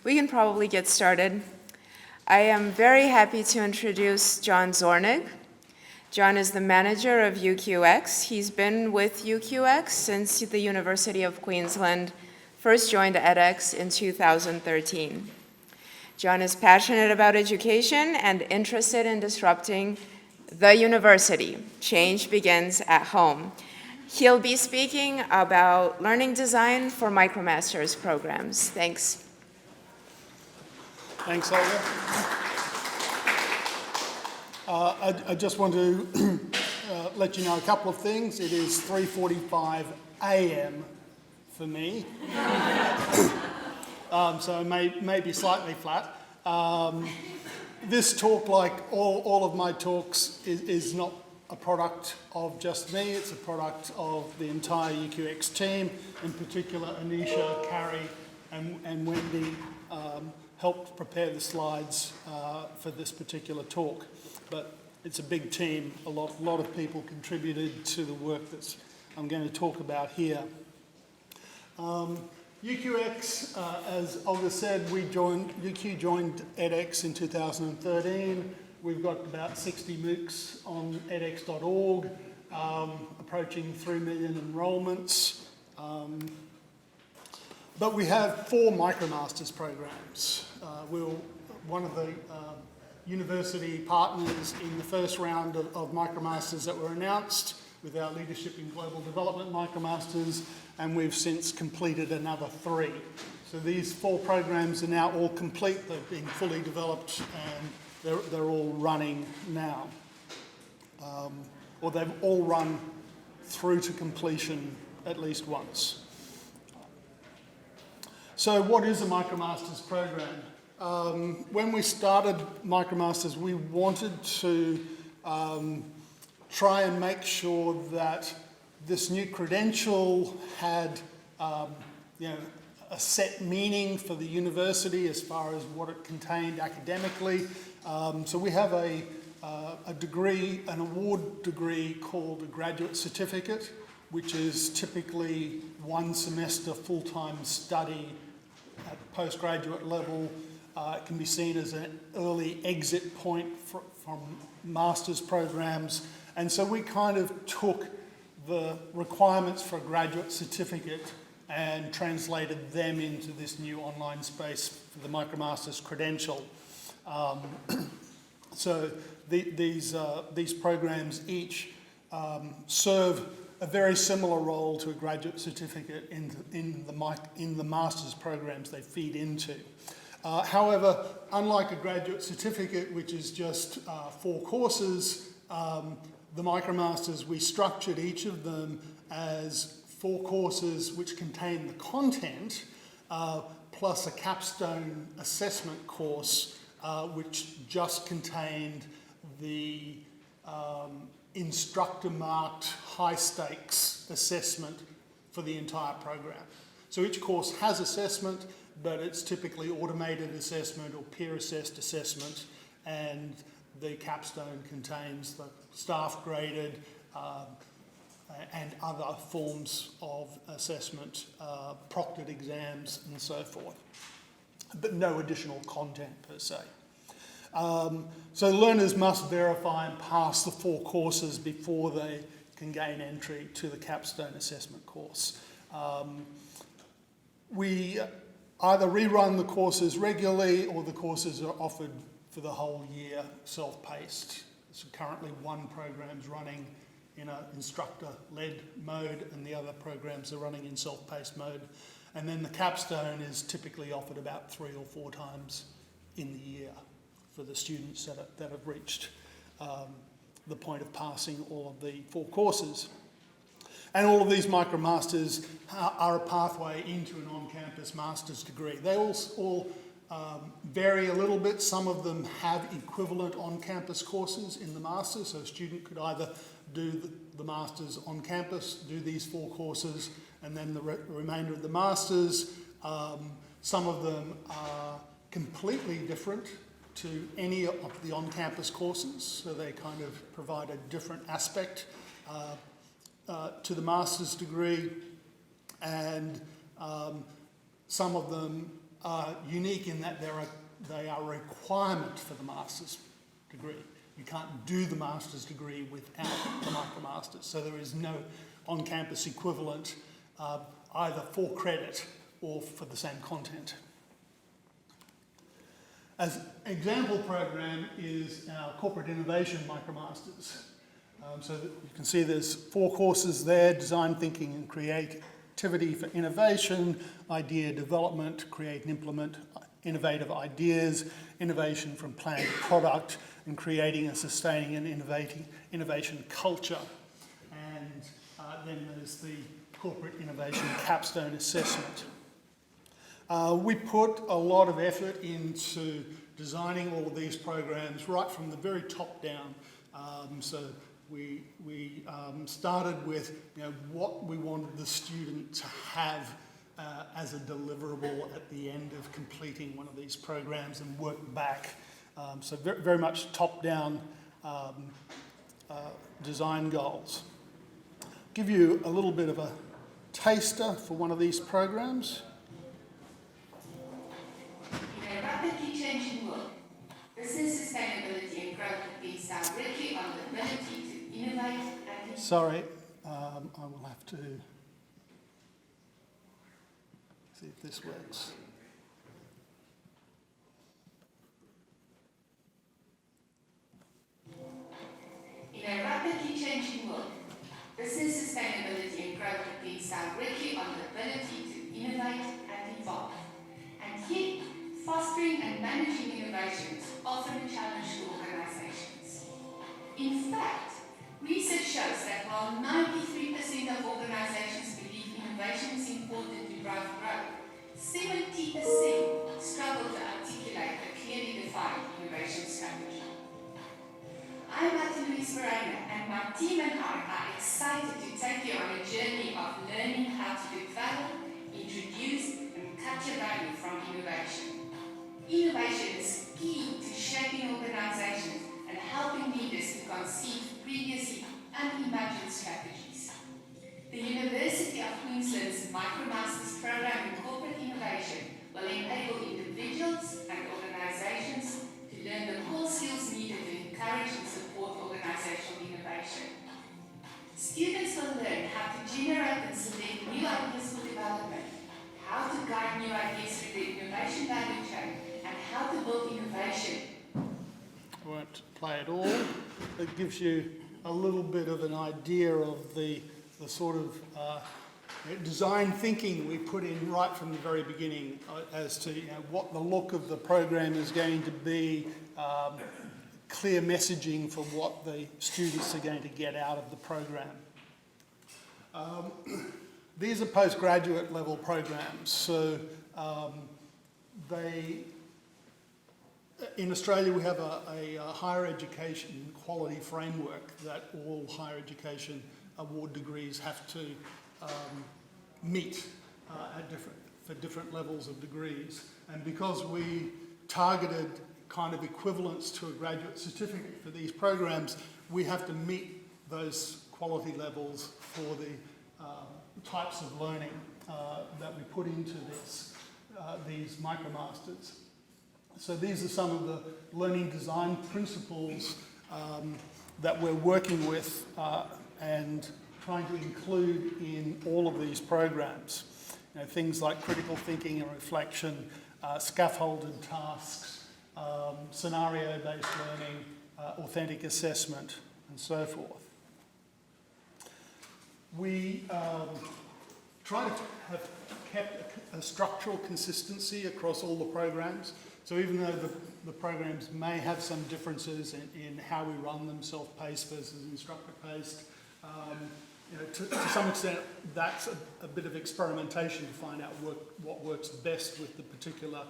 We can probably get started. I am very happy to introduce John Zornig. John is the manager of UQX. He's been with UQX since the University of Queensland first joined edX in 2013. John is passionate about education and interested in disrupting the university. Change begins at home. He'll be speaking about learning design for Micromasters programs. Thanks. Thanks, Olga. I just want to let you know a couple of things. It is 3:45 a.m. for me, so it may be slightly flat. This talk, like all of my talks, is not a product of just me. It's a product of the entire UQX team, in particular Anisha, Carrie, and Wendy helped prepare the slides for this particular talk. But it's a big team. A lot of people contributed to the work that I'm going to talk about here. UQX, as Olga said, UQ joined edX in 2013. We've got about 60 MOOCs on edX.org, approaching 3 million enrolments. But we have 4 Micromasters programs. We're one of the university partners in the first round of Micromasters that were announced with our Leadership in Global Development Micromasters, and we've since completed another 3. So these 4 programs are now all complete. They've been fully developed and they're all running now. Or they've all run through to completion at least once. So what is a Micromasters program? When we started Micromasters, we wanted to try and make sure that this new credential had a set meaning for the university as far as what it contained academically. So we have a degree, an award degree called a graduate certificate, which is typically 1 semester full-time study at postgraduate level. It can be seen as an early exit point from master's programs. And so we kind of took the requirements for a graduate certificate and translated them into this new online space for the Micromasters credential. So these programs each serve a very similar role to a graduate certificate in the master's programs they feed into. However, unlike a graduate certificate, which is just 4 courses, the Micromasters, we structured each of them as 4 courses which contain the content, plus a capstone assessment course, which just contained the instructor-marked high-stakes assessment for the entire program. So each course has assessment, but it's typically automated assessment or peer-assessed assessment, and the capstone contains the staff-graded and other forms of assessment, proctored exams and so forth, but no additional content per se. So learners must verify and pass the 4 courses before they can gain entry to the capstone assessment course. We either rerun the courses regularly or the courses are offered for the whole year self-paced. So currently 1 program's running in an instructor-led mode and the other programs are running in self-paced mode. And then the capstone is typically offered about 3 or 4 times in the year for the students that have reached the point of passing all of the 4 courses. And all of these Micromasters are a pathway into an on-campus master's degree. They all vary a little bit. Some of them have equivalent on-campus courses in the master's, so a student could either do the master's on campus, do these 4 courses, and then the remainder of the master's. Some of them are completely different to any of the on-campus courses, so they kind of provide a different aspect to the master's degree, and some of them are unique in that they are a requirement for the master's degree. You can't do the master's degree without the Micromasters. So there is no on-campus equivalent either for credit or for the same content. As example program is our Corporate Innovation Micromasters. So that you can see there's 4 courses there: Design Thinking and Creativity for Innovation, Idea Development, Create and Implement Innovative Ideas, Innovation from Plan to Product, and Creating and Sustaining an Innovation Culture. And then there's the Corporate Innovation Capstone Assessment. We put a lot of effort into designing all of these programs right from the very top down. So we started with what we wanted the student to have as a deliverable at the end of completing one of these programs, and work back. So very, very much top-down design goals. Give you a little bit of a taster for one of these programs. In a rapidly changing world, business sustainability and growth depends directly on the ability to innovate and... Sorry, I will have to see if this works. In a rapidly changing world, business sustainability and growth depends directly on the ability to innovate and evolve. And yet, fostering and managing innovation is often a challenge to organizations. In fact, research shows that while 93% of organizations believe innovation is important to drive growth, 70% struggle to articulate a clearly defined innovation strategy. I'm Louise Verena, and my team and I are excited to take you on a journey of learning how to develop, introduce, and capture value from innovation. Innovation is key to shaping organizations and helping leaders to conceive previously unimagined strategies. The University of Queensland's Micromasters program in corporate innovation will enable individuals and organizations to learn the core skills needed to encourage and support organizational innovation. Students will learn how to generate and select new ideas for development, how to guide new ideas through the innovation value chain, and how to build innovation. I won't play it all. It gives you a little bit of an idea of the sort of design thinking we put in right from the very beginning as to what the look of the program is going to be, clear messaging for what the students are going to get out of the program. These are postgraduate level programs, so in Australia we have a higher education quality framework that all higher education award degrees have to meet for different levels of degrees. And because we targeted kind of equivalence to a graduate certificate for these programs, we have to meet those quality levels for the types of learning that we put into these Micromasters. So these are some of the learning design principles that we're working with and trying to include in all of these programs. Things like critical thinking and reflection, scaffolded tasks, scenario-based learning, authentic assessment, and so forth. We try to have kept a structural consistency across all the programs. So even though the programs may have some differences in how we run them, self-paced versus instructor-paced, to some extent that's a bit of experimentation to find out what works best with the particular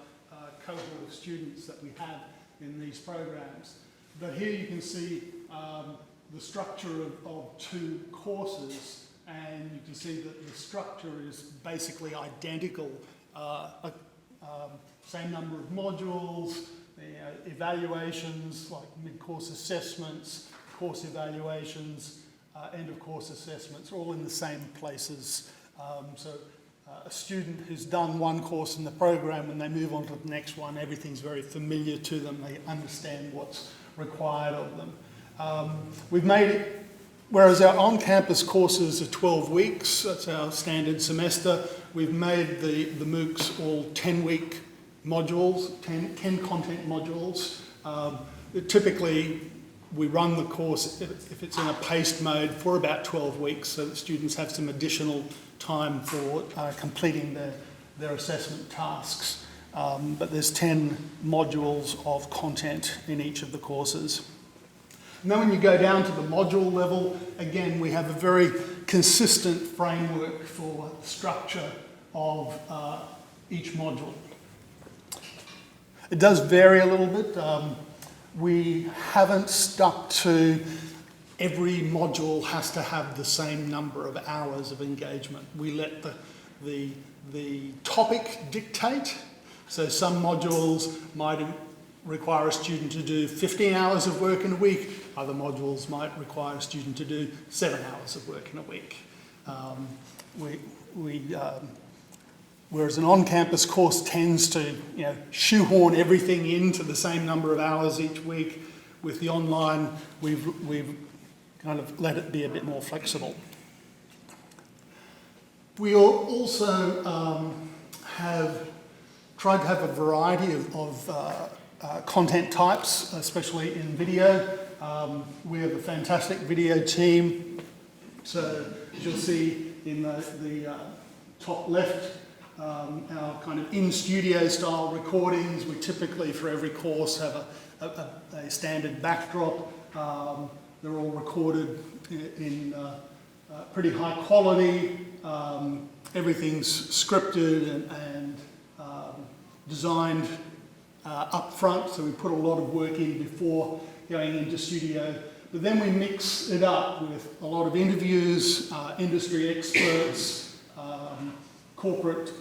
cohort of students that we have in these programs. But here you can see the structure of 2 courses, and you can see that the structure is basically identical. Same number of modules, evaluations like mid-course assessments, course evaluations, end-of-course assessments, all in the same places. So a student who's done one course in the program, when they move on to the next one, everything's very familiar to them. They understand what's required of them. We've made it, whereas our on-campus courses are 12 weeks, that's our standard semester, we've made the MOOCs all 10-week modules, 10 content modules. Typically, we run the course, if it's in a paced mode, for about 12 weeks, so that students have some additional time for completing their assessment tasks. But there's 10 modules of content in each of the courses. And then when you go down to the module level, again, we have a very consistent framework for the structure of each module. It does vary a little bit. We haven't stuck to every module has to have the same number of hours of engagement. We let the topic dictate. So some modules might require a student to do 15 hours of work in a week. Other modules might require a student to do 7 hours of work in a week. Whereas an on-campus course tends to shoehorn everything into the same number of hours each week, with the online, we've kind of let it be a bit more flexible. We also have tried to have a variety of content types, especially in video. We have a fantastic video team. So as you'll see in the top left, our kind of in-studio style recordings. We typically, for every course, have a standard backdrop. They're all recorded in pretty high quality. Everything's scripted and designed up front, so we put a lot of work in before going into studio. But then we mix it up with a lot of interviews, industry experts, corporate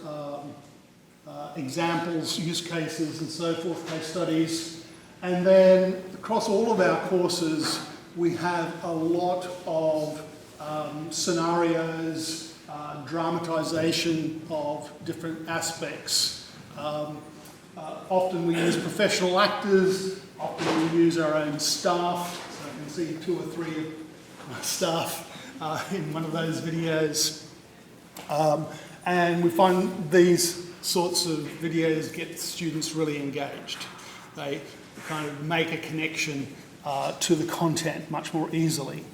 examples, use cases and so forth, case studies. And then across all of our courses, we have a lot of scenarios, dramatization of different aspects. Often we use professional actors, often we use our own staff. So I can see 2 or 3 of my staff in one of those videos. And we find these sorts of videos get students really engaged. They kind of make a connection to the content much more easily.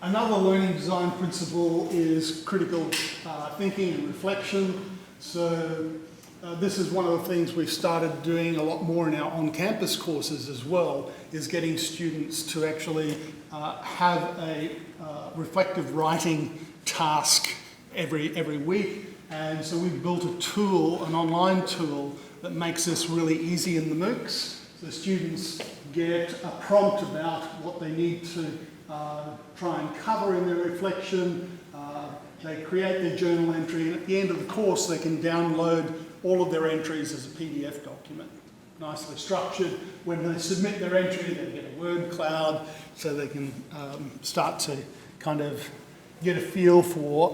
Another learning design principle is critical thinking and reflection. So this is one of the things we've started doing a lot more in our on-campus courses as well, is getting students to actually have a reflective writing task every week. And so we've built a tool, an online tool, that makes this really easy in the MOOCs. So students get a prompt about what they need to try and cover in their reflection. They create their journal entry, and at the end of the course they can download all of their entries as a PDF document, nicely structured. When they submit their entry, they get a word cloud, so they can start to kind of get a feel for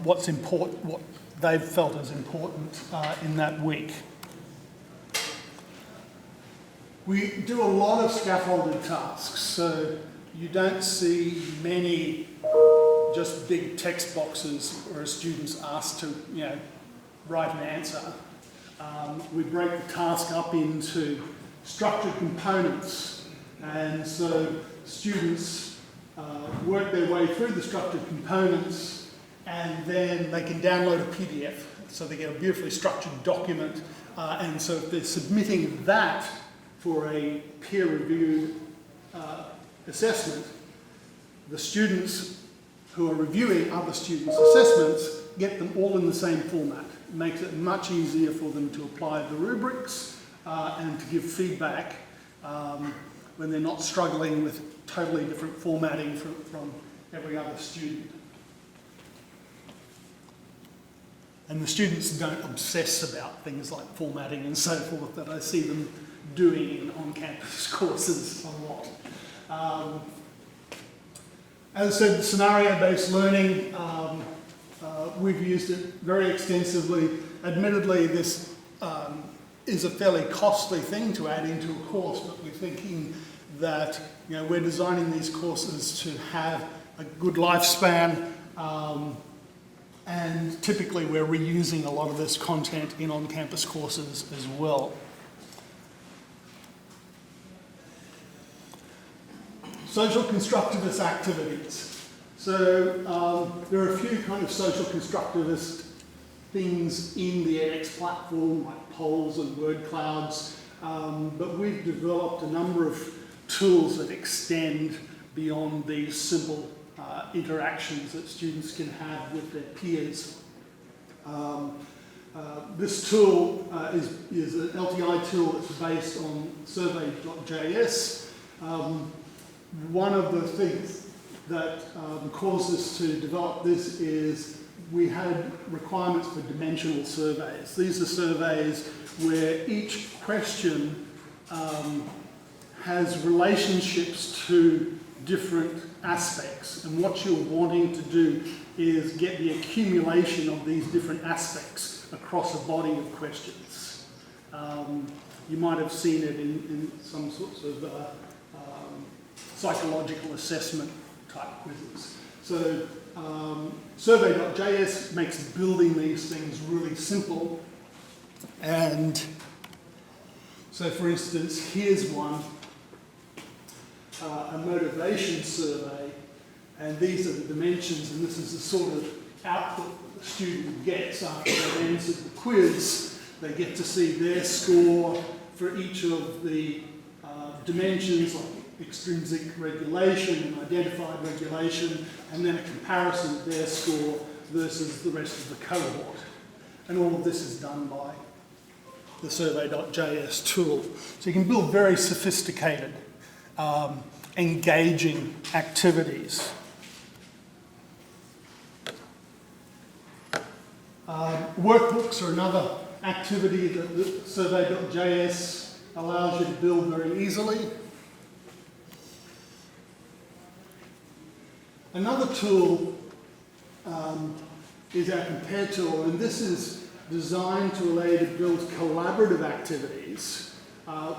what's important, what they've felt is important in that week. We do a lot of scaffolded tasks, so you don't see many just big text boxes where a student's asked to write an answer. We break the task up into structured components, and so students work their way through the structured components, and then they can download a PDF. So they get a beautifully structured document, and so if they're submitting that for a peer-reviewed assessment, the students who are reviewing other students' assessments get them all in the same format. It makes it much easier for them to apply the rubrics and to give feedback when they're not struggling with totally different formatting from every other student. And the students don't obsess about things like formatting and so forth that I see them doing in on-campus courses a lot. As I said, scenario-based learning, We've used it very extensively. Admittedly, this is a fairly costly thing to add into a course, but we're thinking that we're designing these courses to have a good lifespan, and typically we're reusing a lot of this content in on-campus courses as well. Social constructivist activities. So there are a few kind of social constructivist things in the edX platform, like polls and word clouds, but we've developed a number of tools that extend beyond these simple interactions that students can have with their peers. This tool is an LTI tool that's based on survey.js. One of the things that caused us to develop this is we had requirements for dimensional surveys. These are surveys where each question has relationships to different aspects, and what you're wanting to do is get the accumulation of these different aspects across a body of questions. You might have seen it in some sorts of psychological assessment type quizzes. So survey.js makes building these things really simple. And so for instance, here's one, a motivation survey, and these are the dimensions, and this is the sort of output that the student gets after they've answered the quiz. They get to see their score for each of the dimensions, like extrinsic regulation and identified regulation, and then a comparison of their score versus the rest of the cohort. And all of this is done by the survey.js tool. So you can build very sophisticated, engaging activities. Workbooks are another activity that the survey.js allows you to build very easily. Another tool is our compare tool, and this is designed to allow you to build collaborative activities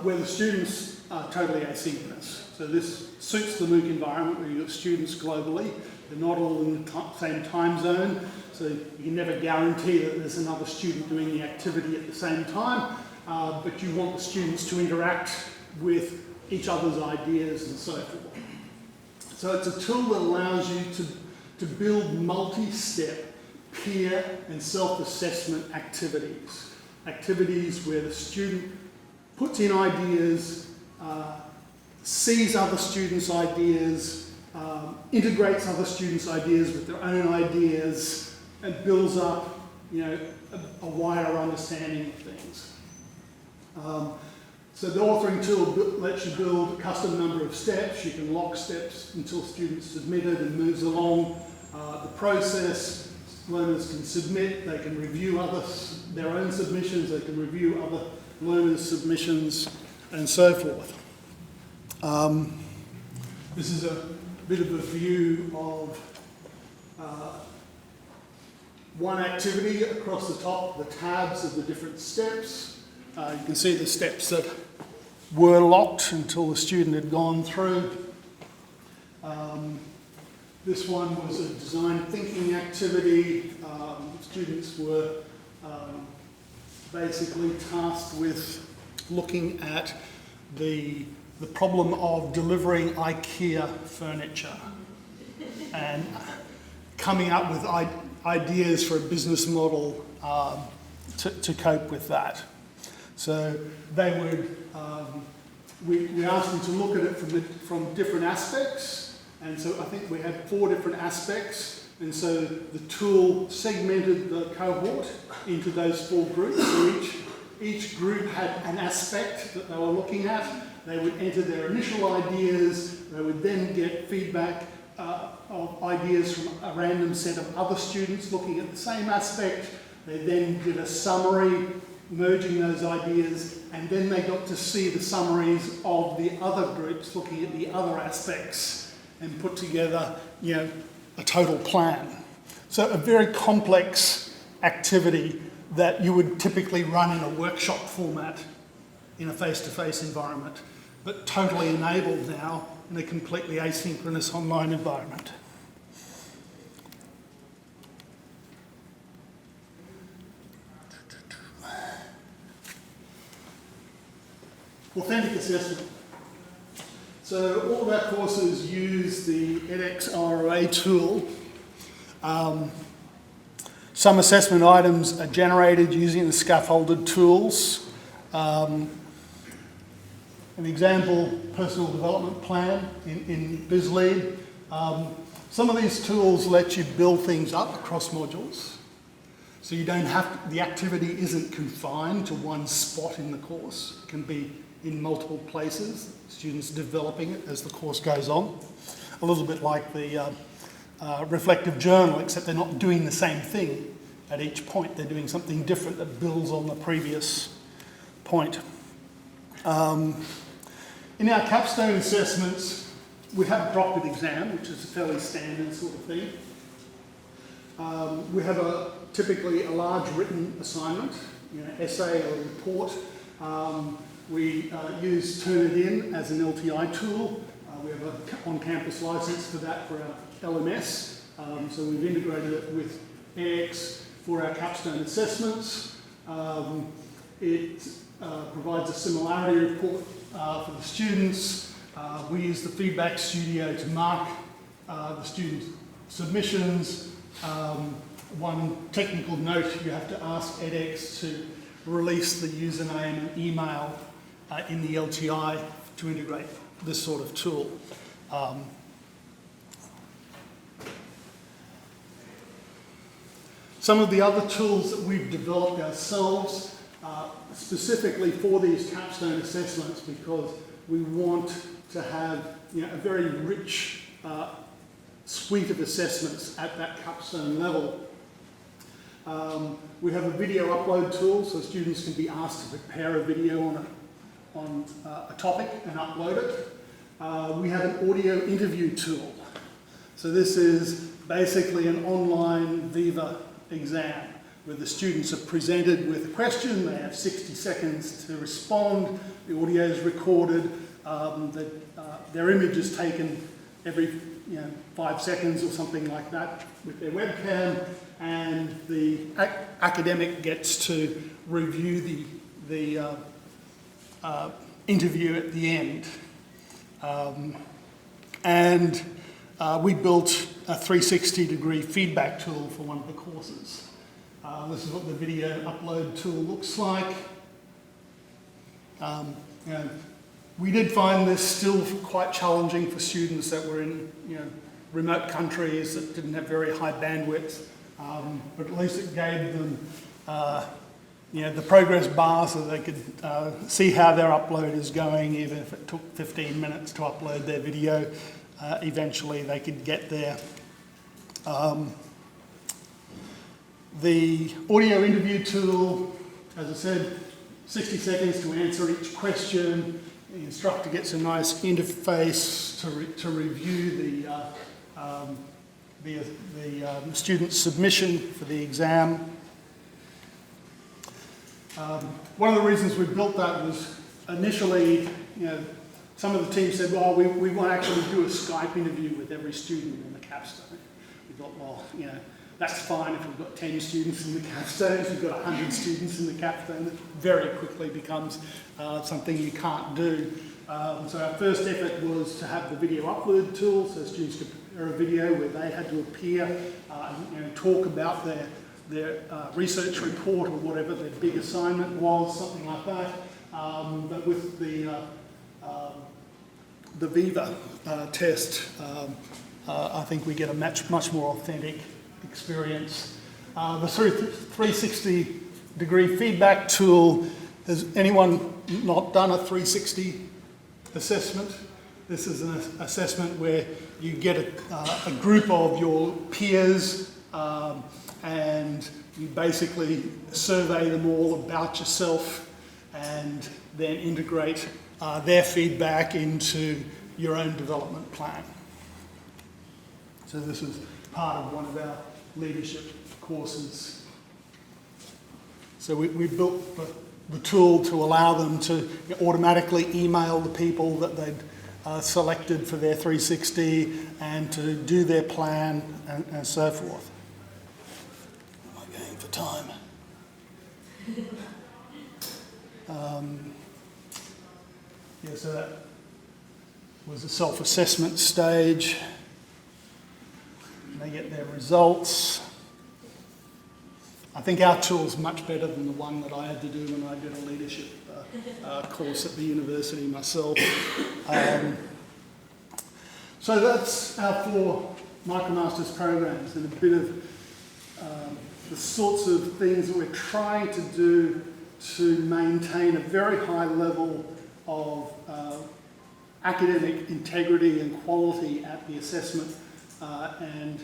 where the students are totally asynchronous. So this suits the MOOC environment where you've got students globally. They're not all in the same time zone, so you can never guarantee that there's another student doing the activity at the same time, but you want the students to interact with each other's ideas and so forth. So it's a tool that allows you to build multi-step peer and self-assessment activities. Activities where the student puts in ideas, sees other students' ideas, integrates other students' ideas with their own ideas, and builds up, a wider understanding of things. So the authoring tool lets you build a custom number of steps. You can lock steps until students submitted and moves along the process. Learners can submit, they can review their own submissions, they can review other learners' submissions, and so forth. This is a bit of a view of one activity across the top, the tabs of the different steps. You can see the steps that were locked until the student had gone through. This one was a design thinking activity. Students were basically tasked with looking at the problem of delivering IKEA furniture and coming up with ideas for a business model to cope with that. So they would, we asked them to look at it from different aspects, and so I think we had 4 different aspects, and so the tool segmented the cohort into those 4 groups. So each group had an aspect that they were looking at. They would enter their initial ideas, they would then get feedback of ideas from a random set of other students looking at the same aspect. They then did a summary, merging those ideas, and then they got to see the summaries of the other groups looking at the other aspects and put together, a total plan. So a very complex activity that you would typically run in a workshop format in a face-to-face environment, but totally enabled now in a completely asynchronous online environment. Authentic assessment. So all of our courses use the edX ROA tool. Some assessment items are generated using the scaffolded tools. An example, personal development plan in BizLead. Some of these tools let you build things up across modules. So you don't have, the activity isn't confined to one spot in the course. It can be in multiple places, students developing it as the course goes on. A little bit like the reflective journal, except they're not doing the same thing at each point. They're doing something different that builds on the previous point. In our capstone assessments, we have a proctored exam, which is a fairly standard sort of thing. We have typically a large written assignment, essay or report. We use Turnitin as an LTI tool. We have an on-campus license for that for our LMS. So we've integrated it with edX for our capstone assessments. It provides a similarity report for the students. We use the feedback studio to mark the student submissions. One technical note, you have to ask edX to release the username and email in the LTI to integrate this sort of tool. Some of the other tools that we've developed ourselves specifically for these capstone assessments, because we want to have a very rich suite of assessments at that capstone level. We have a video upload tool, so students can be asked to prepare a video on a topic and upload it. We have an audio interview tool. So this is basically an online Viva exam where the students are presented with a question, they have 60 seconds to respond, the audio is recorded, their image is taken every 5 seconds or something like that with their webcam, and the academic gets to review the interview at the end. We built a 360-degree feedback tool for one of the courses. This is what the video upload tool looks like. We did find this still quite challenging for students that were in remote countries that didn't have very high bandwidth, but at least it gave them the progress bar so they could see how their upload is going. Even if it took 15 minutes to upload their video, eventually they could get there. The audio interview tool, as I said, 60 seconds to answer each question. The instructor gets a nice interface to review the student's submission for the exam. One of the reasons we built that was initially, some of the team said, well, we want to actually do a Skype interview with every student in the capstone. We thought, well, that's fine if we've got 10 students in the capstone. If we've got 100 students in the capstone, it very quickly becomes something you can't do. So our first effort was to have the video upload tool, so students could prepare a video where they had to appear and talk about their research report or whatever their big assignment was, something like that. But with the Viva test, I think we get a much more authentic experience. The 360-degree feedback tool, has anyone not done a 360 assessment? This is an assessment where you get a group of your peers and you basically survey them all about yourself and then integrate their feedback into your own development plan. So this is part of one of our leadership courses. So we built the tool to allow them to automatically email the people that they'd selected for their 360 and to do their plan and so forth. Am I going for time? Yeah, so that was a self-assessment stage. They get their results. I think our tool's much better than the one that I had to do when I did a leadership course at the university myself. So that's our 4 Micromasters programs and a bit of the sorts of things that we're trying to do to maintain a very high level of academic integrity and quality at the assessment and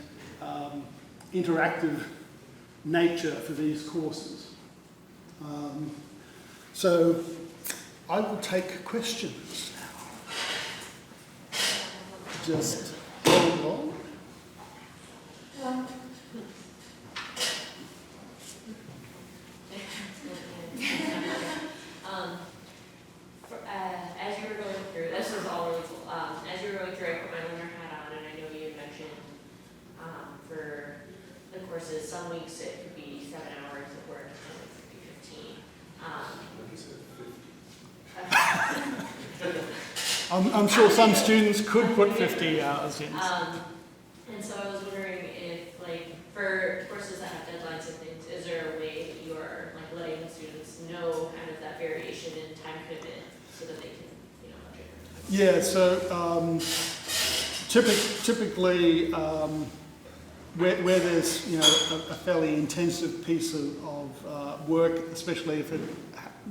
interactive nature for these courses. So I will take questions now. Just hold on. As you were going through, this was all really cool. As you were going through, I put my learner hat on, and I know you had mentioned for the courses, some weeks it could be 7 hours of work, some weeks it could be 15. I'm sure some students could put 50 hours in. And so I was wondering if, like, for courses that have deadlines and things, is there a way that you are like letting the students know kind of that variation in time commitment so that they can, budget? Yeah, so typically where there's a fairly intensive piece of work, especially if it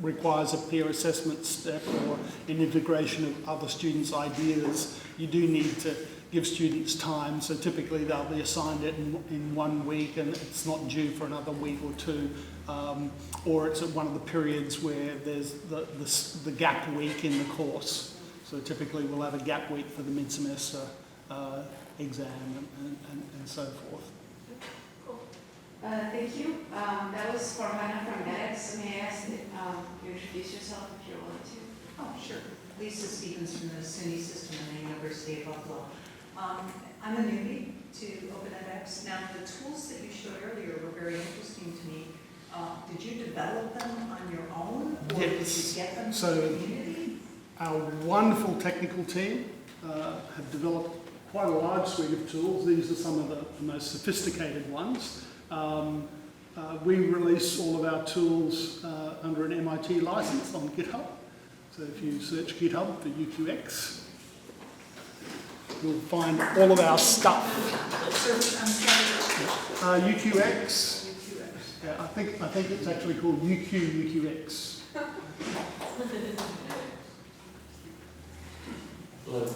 requires a peer assessment step or an integration of other students' ideas, you do need to give students time. So typically they'll be assigned it in 1 week and it's not due for another week or 2, or it's at one of the periods where there's the gap week in the course. So typically we'll have a gap week for the mid-semester exam and so forth. Thank you. That was for Hannah from edX. May I ask that you introduce yourself if you're willing to? Oh, sure. Lisa Stevens from the SUNY system in the University of Buffalo. I'm a newbie to edX. Now, the tools that you showed earlier were very interesting to me. Did you develop them on your own, or did you get them from the community? Our wonderful technical team have developed quite a large suite of tools. These are some of the most sophisticated ones. We release all of our tools under an MIT license on GitHub. So if you search GitHub for UQX, you'll find all of our stuff. UQX. Yeah, I think it's actually called UQX. Hello.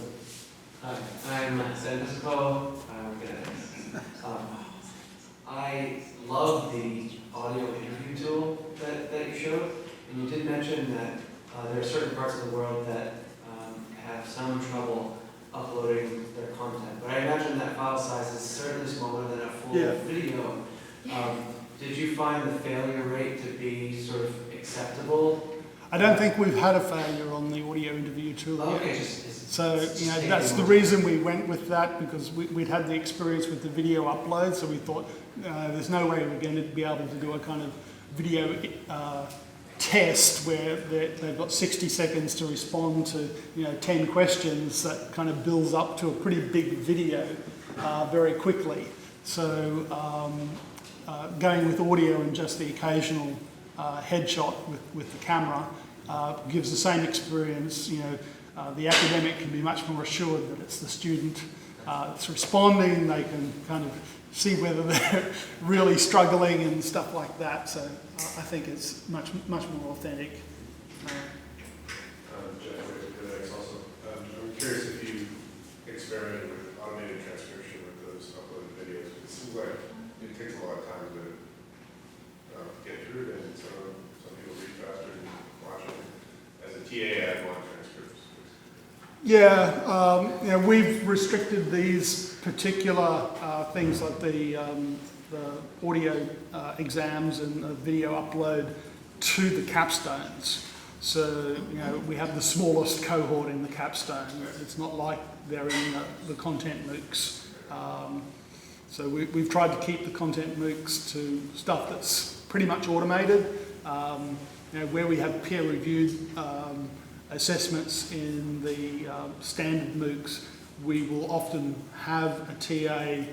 Hi, I'm San Francisco. I work at edX. I love the audio interview tool that you showed, and you did mention that there are certain parts of the world that have some trouble uploading their content. But I imagine that file size is certainly smaller than a full video. Did you find the failure rate to be sort of acceptable? I don't think we've had a failure on the audio interview tool yet. Okay, So that's the reason we went with that, because we'd had the experience with the video upload, so we thought there's no way we're going to be able to do a kind of video test where they've got 60 seconds to respond to 10 questions. That kind of builds up to a pretty big video very quickly. So going with audio and just the occasional headshot with the camera gives the same experience. The academic can be much more assured that it's the student that's responding. They can kind of see whether they're really struggling and stuff like that. So I think it's much more authentic. Jeff with edX also. I'm curious if you experimented with automated transcription with those uploaded videos. It seems like it takes a lot of time to get through it, and some people read faster and watch it. As a TA, I want transcripts. Yeah, we've restricted these particular things like the the audio exams and the video upload to the capstones. So, you know, we have the smallest cohort in the capstone. It's not like they're in the content MOOCs. So we've tried to keep the content MOOCs to stuff that's pretty much automated. You know, where we have peer-reviewed assessments in the standard MOOCs, we will often have a TA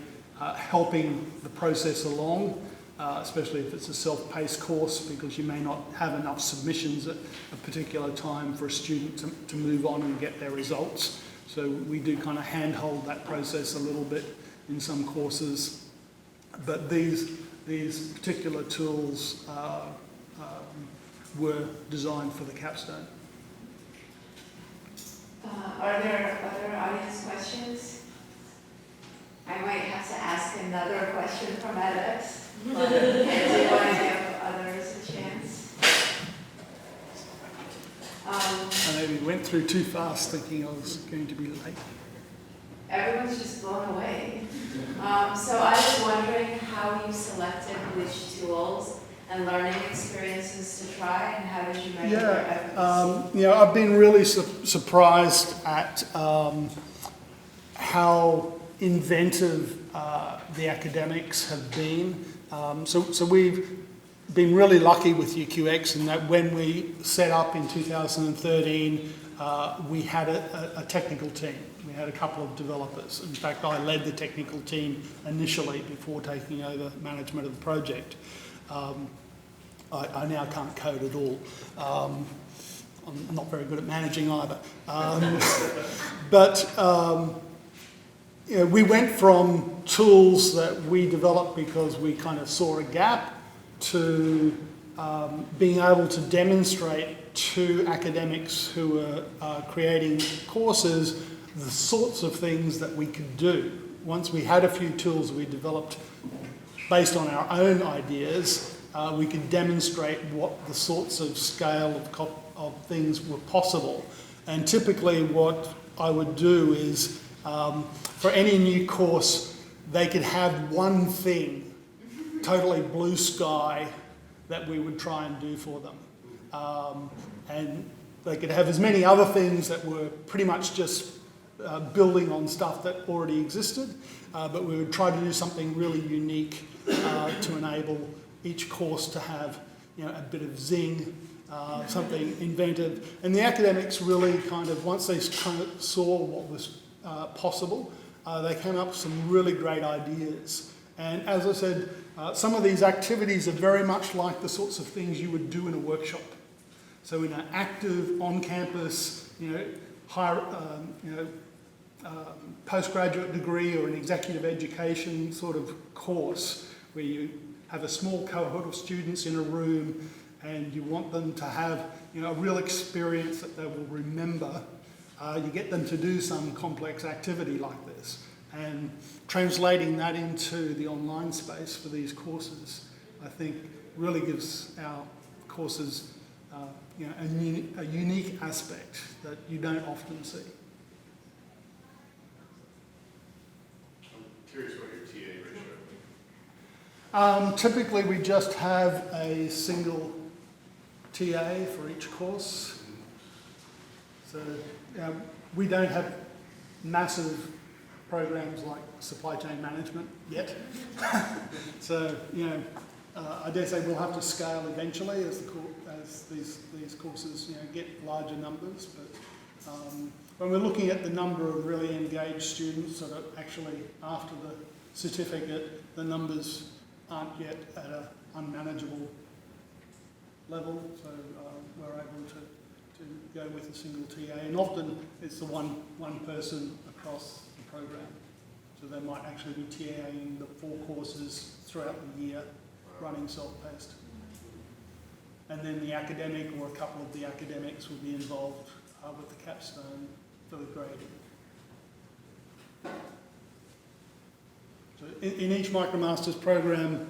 helping the process along, especially if it's a self-paced course, because you may not have enough submissions at a particular time for a student to move on and get their results. So we do kind of handhold that process a little bit in some courses. But these particular tools were designed for the capstone. Are there other audience questions? I might have to ask another question from edX, but do you want to give others a chance? I maybe went through too fast thinking I was going to be late. Everyone's just blown away. So I was wondering how you selected which tools and learning experiences to try, and how did you measure their efficacy? You know, I've been really surprised at how inventive the academics have been. So we've been really lucky with UQX in that when we set up in 2013, we had a technical team. We had a couple of developers. In fact, I led the technical team initially before taking over management of the project. I now can't code at all. I'm not very good at managing either. You know, we went from tools that we developed because we kind of saw a gap to being able to demonstrate to academics who were creating courses the sorts of things that we could do. Once we had a few tools we developed based on our own ideas, we could demonstrate what the sorts of scale of things were possible. And typically what I would do is, for any new course, they could have one thing, totally blue sky, that we would try and do for them. And they could have as many other things that were pretty much just building on stuff that already existed, but we would try to do something really unique to enable each course to have, you know, a bit of zing, something inventive. And the academics really kind of, once they kind of saw what was possible, they came up with some really great ideas. And as I said, some of these activities are very much like the sorts of things you would do in a workshop. So in an active, on-campus, you know, higher, postgraduate degree or an executive education sort of course where you have a small cohort of students in a room and you want them to have, you know, a real experience that they will remember, you get them to do some complex activity like this. And translating that into the online space for these courses, I think really gives our courses you know, a unique aspect that you don't often see. I'm curious what your TA ratio is. Typically we just have a single TA for each course. So we don't have massive programs like supply chain management yet. So, you know, I dare say we'll have to scale eventually as these courses, you know, get larger numbers. But when we're looking at the number of really engaged students that are actually after the certificate, the numbers aren't yet at an unmanageable level. So we're able to go with a single TA, and often it's the one person across the program. So they might actually be TAing the 4 courses throughout the year, running self-paced. And then the academic or a couple of the academics will be involved with the capstone for the grading. So in each Micromasters program,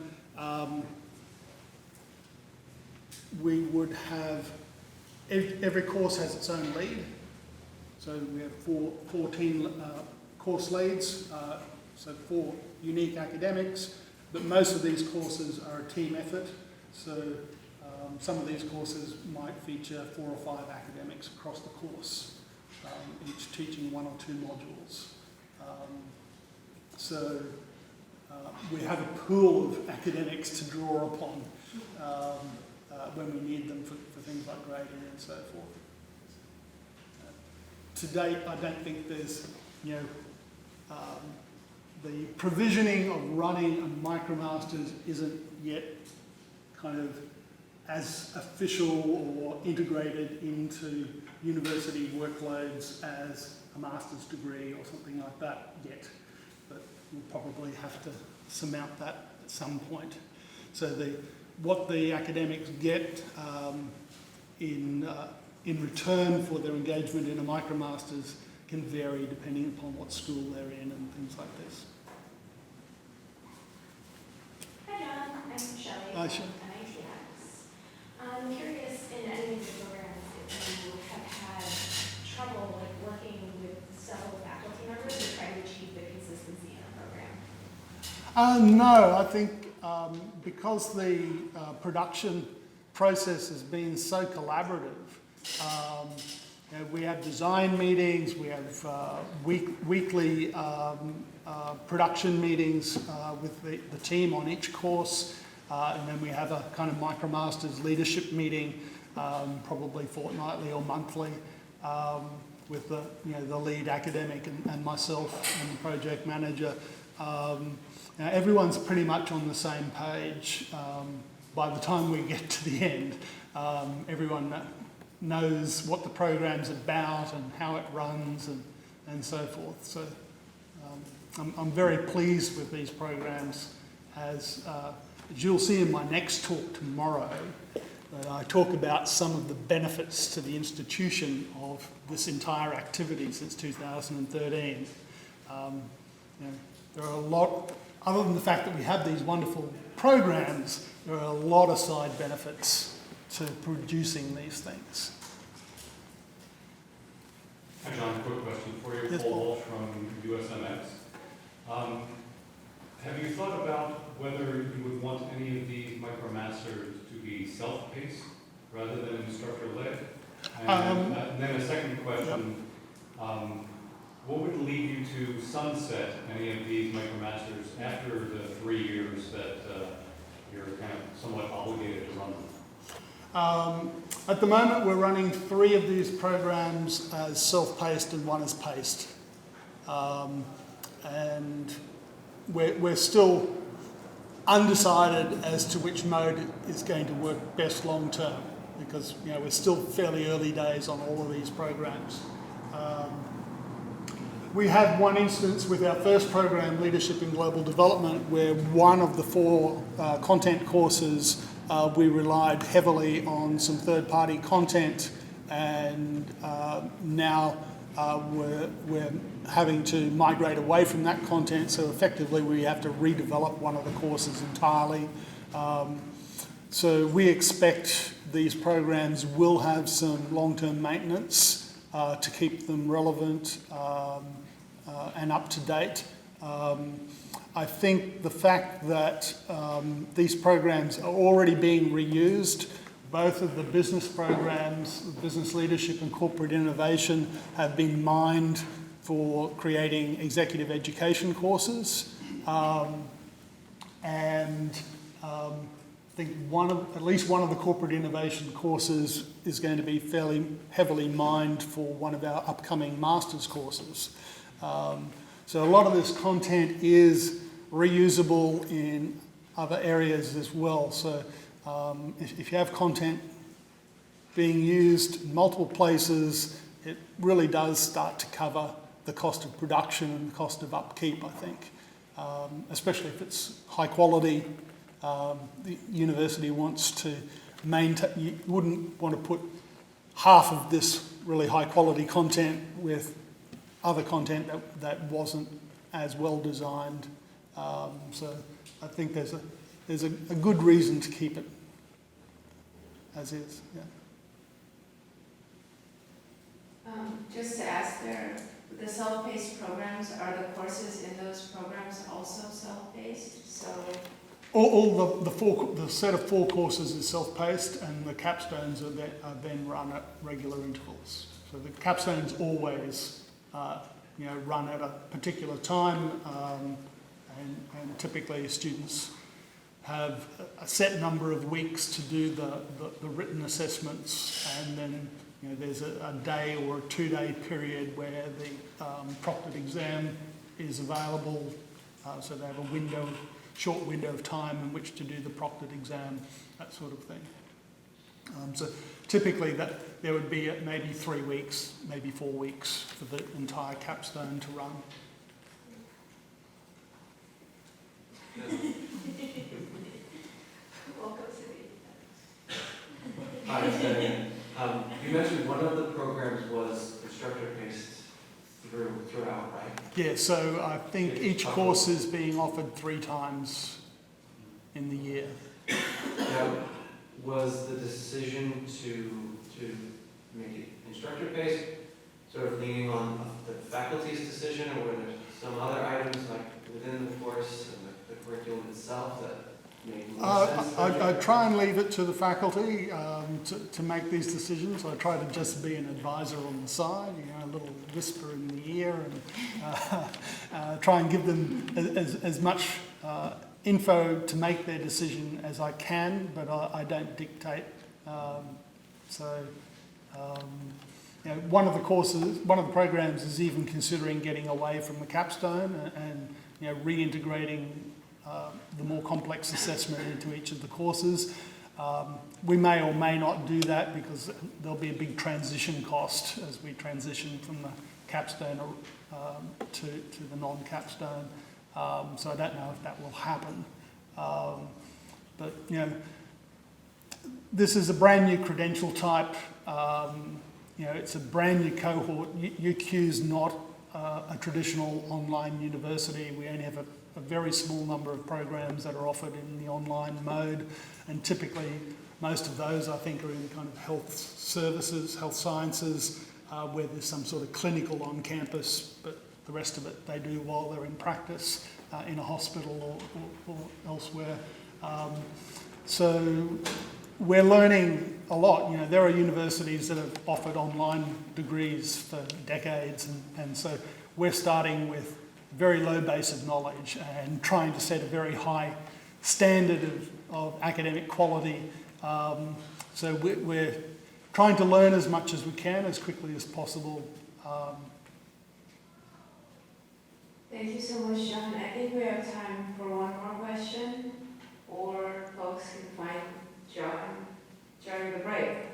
we would have, every course has its own lead. So we have 14 course leads, so 4 unique academics. But most of these courses are a team effort, so some of these courses might feature 4 or 5 academics across the course, each teaching 1 or 2 modules. So we have a pool of academics to draw upon when we need them for things like grading and so forth. To date, I don't think there's, the provisioning of running a Micromasters isn't yet kind of as official or integrated into university workloads as a master's degree or something like that yet. But we'll probably have to surmount that at some point. So what the academics get in return for their engagement in a Micromasters can vary depending upon what school they're in and things like this. Hi John, I'm Shelley Hi, from Shelley. edX. I'm curious in any of your programs if you have had trouble working with several faculty members to try to achieve the consistency in a program. No, I think because the production process has been so collaborative, we have design meetings, we have weekly production meetings with the team on each course, and then we have a kind of Micromasters leadership meeting, probably fortnightly or monthly, with the lead academic and myself and the project manager. Everyone's pretty much on the same page. By the time we get to the end, everyone knows what the program's about and how it runs and so forth. So I'm very pleased with these programs. As you'll see in my next talk tomorrow, I talk about some of the benefits to the institution of this entire activity since 2013. There are a lot, other than the fact that we have these wonderful programs, there are a lot of side benefits to producing these things. Hi John, quick question for you. Yes, Paul Paul. Walsh from USMX. Have you thought about whether you would want any of these Micromasters to be self-paced rather than instructor-led? And then a second question, what would lead you to sunset any of these Micromasters after the 3 years that you're kind of somewhat obligated to run them? At the moment, we're running 3 of these programs as self-paced and 1 as paced. And we're still undecided as to which mode is going to work best long term, because we're still fairly early days on all of these programs. We had one instance with our first program, Leadership in Global Development, where one of the 4 content courses we relied heavily on some third-party content, and now we're having to migrate away from that content, so effectively we have to redevelop one of the courses entirely. So we expect these programs will have some long-term maintenance to keep them relevant and up to date. I think the fact that these programs are already being reused, both of the business programs, business leadership and corporate innovation, have been mined for creating executive education courses. I think at least one of the corporate innovation courses is going to be fairly heavily mined for one of our upcoming master's courses. So a lot of this content is reusable in other areas as well. So if you have content being used in multiple places, it really does start to cover the cost of production and the cost of upkeep, I think. Especially if it's high quality. The university wants to maintain, you wouldn't want to put half of this really high quality content with other content that wasn't as well designed. So I think there's a good reason to keep it as is. Yeah. Just to ask there, the self-paced programs, are the courses in those programs also self-paced? So the set of 4 courses is self-paced, and the capstones are then run at regular intervals. So the capstones always, run at a particular time, and typically students have a set number of weeks to do the written assessments, and then there's a day or a 2-day period where the proctored exam is available. So they have a short window of time in which to do the proctored exam, that sort of thing. So typically there would be maybe 3 weeks, maybe 4 weeks for the entire capstone to run. Welcome to the Hi, you mentioned one of the programs was instructor-based throughout, right? Yeah, so I think each course is being offered 3 times in the year. Now, was the decision to make it instructor-based sort of leaning on the faculty's decision, or were there some other items like within the course and the curriculum itself that made more sense? I try and leave it to the faculty to make these decisions. I try to just be an advisor on the side, a little whisper in the ear, and try and give them as much info to make their decision as I can, but I don't dictate. One of the programs is even considering getting away from the capstone and reintegrating the more complex assessment into each of the courses. We may or may not do that because there'll be a big transition cost as we transition from the capstone to the non-capstone. So I don't know if that will happen. But this is a brand new credential type. It's a brand new cohort. UQ is not a traditional online university. We only have a very small number of programs that are offered in the online mode, and typically most of those I think are in kind of health services, health sciences, where there's some sort of clinical on campus, but the rest of it they do while they're in practice in a hospital or elsewhere. So we're learning a lot. There are universities that have offered online degrees for decades, and so we're starting with a very low base of knowledge and trying to set a very high standard of academic quality. So we're trying to learn as much as we can, as quickly as possible. Thank you so much, John. I think we have time for one more question, or folks can find John during the break.